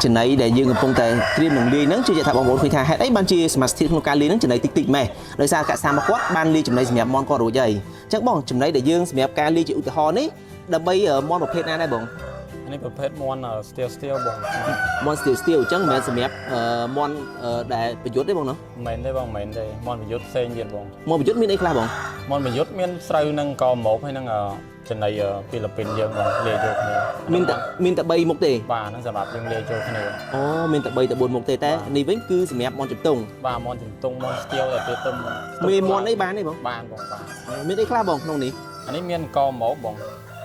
chừng này để dương công tệ riêng đồng ly nắng chưa chạy thả bóng bốn khơi tha hay đấy ban chia smart thiết không ca ly nắng chừng này tịch tịch mày đời sao cả sao mà quát ban ly chừng này smart mon co đồ dày chắc bóng chừng này để dương smart ca ly chịu từ hòn ấy đâm bây ở mon một phe na đây bóngอันนี้ประเภทมอนsteel บ่ mon steel chẳng mẹ smart mon đểประยุทธ์ได้บองเนาะ เหม็นได้บ่เหม็นได้มอนประยุทธ์เซนเย็นบ่ monประยุทธ์มีไอ้คลาบอง มอนประยุทธ์មានស្រូវនឹងកหมกហើយនឹងចំណីហ្វីលីពីនយើងបងលាយចូលគ្នាមានតែ3មុខទេបាទហ្នឹងសម្រាប់យើងលាយចូលគ្នាអូមានតែ3តែ4មុខទេតែនេះវិញគឺសម្រាប់មន់ជំទង់បាទមន់ជំទង់មន់ស្ទៀវតែពេលទុំមានមន់អីបានទេបងបានបងបាទមានអីខ្លះបងក្នុងនេះអានេះមានកหมกបង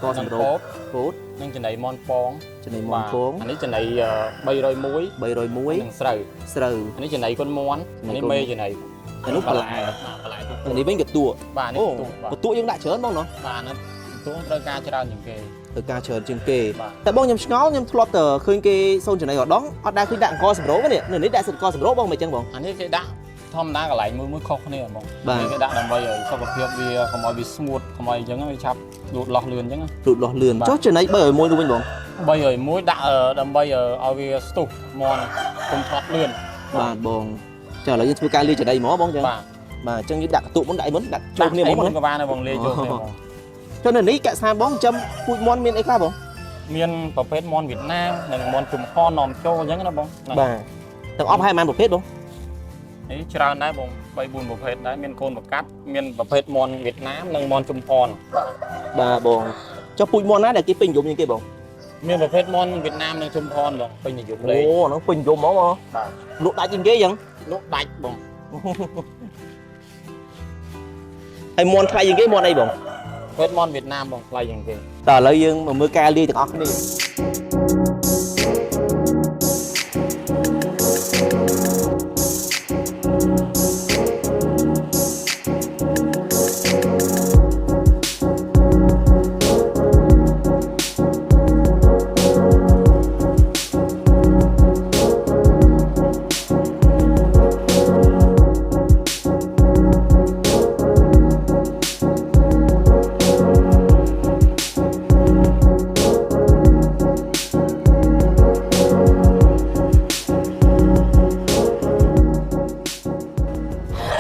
កសម្រូបពោតនឹងចំណីមន់ពងចំណីមន់ពងអានេះចំណី301នឹងស្រូវអានេះចំណីគុនមន់អានេះមេចំណីអានោះបន្លែអានេះវិញកតួបាទនេះកតួយើងដាក់ច្រើនបងเนาะបាទហ្នឹងទួងត្រូវការច្រើនជាងគេត្រូវការច្រើនជាងគេតែបងខ្ញុំឆ្ងល់ខ្ញុំធ្លាប់តែឃើញគេសូនចំណីរដងអត់ដែរឃើញដាក់អង្គសម្រូបនេះនេះដាក់សិតអង្គសម្រូបបងមិនអញ្ចឹងបងអានេះគេដាក់ធម្មតាកន្លែងមួយខុសគ្នាហ្មងគេដាក់ដើម្បីឲ្យសុខភាពវាកុំឲ្យវាស្ងួតកុំឲ្យអញ្ចឹងវាឆាប់លូតលាស់លឿនអញ្ចឹងលូតលាស់លឿនចុះចំណី301ទៅវិញបង301ដាក់ដើម្បីឲ្យវាស្ទុះមន់កុំខាត់លឿនបាទបងចាឥឡូវយើងធ្វើការលាយចំណីហ្មងបងអញ្ចឹងបាទអញ្ចឹងយើងដាក់កតុមុនដាក់អីមុនដាក់ចូលគ្នាហ្មងក៏បានដែរបងលាយចូលគ្នាហ្មងចុះនៅនេះកសាបងចំពូជមន់មានអីខ្លះបងមានប្រភេទមន់វៀតណាមនិងមន់ជុំខននាំចូលអញ្ចឹងណាបងបាទទាំងអស់ហើយប៉ុន្មានប្រភេទបងនេះច្រើនដែរបង3 4ប្រភេទដែរមានកូនប្រកាត់មានប្រភេទមន់វៀតណាមនិងមន់ជុំខនបាទបងចុះពូជមន់ណាដែលគេពេញនិយមជាងគេបងមានប្រភេទមន់វៀតណាមនិងជុំខនបងពេញនិយមលេងអូហ្នឹងពេញនិយមហ្មងបាទលក់ដាច់ជាងគេអញ្ចឹងលក់ដាច់បងហើយមន់ថ្លៃជាងគេមន់អីបងប្រភេទមន់វៀតណាមបងថ្លៃជាងគេតើឥឡូវយើងមកមើលការលាយទាំងអស់គ្នា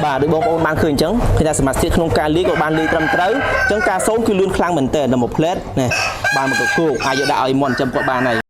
បាទដូចបងប្អូនបានឃើញអញ្ចឹងឃើញថាសមាជិកក្នុងការលាយក៏បានលាយត្រឹមត្រូវអញ្ចឹងការសូនគឺលឿនខ្លាំងមែនតើដល់មួយផ្លែតនេះបានមកកគោកអាចយកដាក់ឲ្យមន់ចាំគាត់បានហើយ